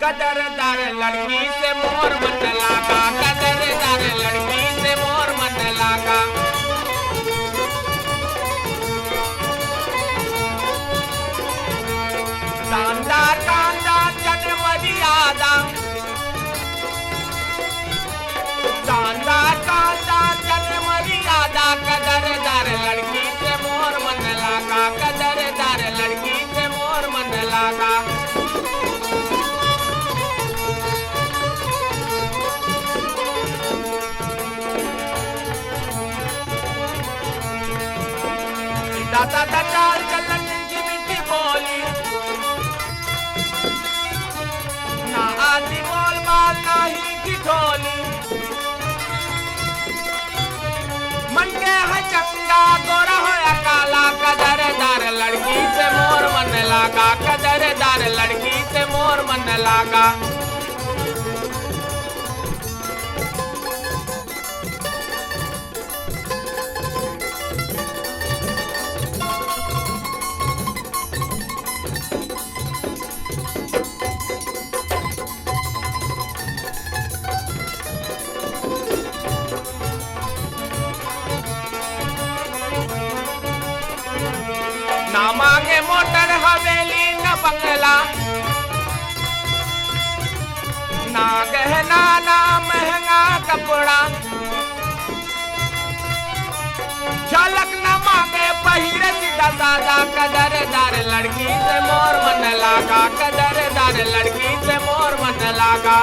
कदरदार लड़की से मोर मन लागा, कदरदार लड़की से मोर मन लागा। शानदार खानदान जन्म मर्यादा, शानदार खानदान जन्म मर्यादा। कदरदार लड़की से मोर मन लागा, कदरदार लड़की से मोर मन लागा। दादा दादा चलन की मीठी बोली, ना आती बोल बाल ना ही की ढोली। मन के है चंगा गोरा होया काला, कदरदार लड़की से मोर मन लागा, कदरदार लड़की से मोर मन लागा। ना मांगे मोटर हवेली न बंगला, ना गहना ना महंगा कपड़ा। झलक न मांगे पहिरे सीधा सादा, कदरदार लड़की से मोर मन लागा, कदरदार लड़की से मोर मन लागा।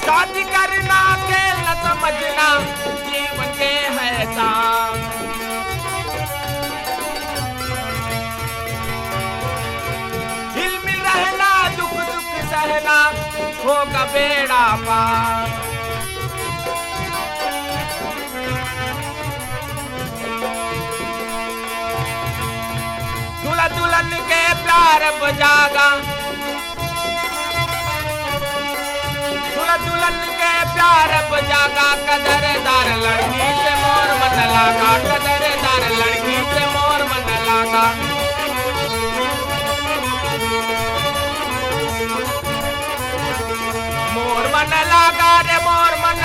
शादी करना खेल न समझना जीवन के है काम। हिल मिल रहना दुख दुख सहना होगा बेड़ा पार। दूल्हा दुल्हन के प्यार बजागा, दुल्हन के प्यार बजागा। कदरदार लड़की से मोर मन लागा, कदरदार लड़की से मोर मन लागा। मोर मन लागा रे मोर मन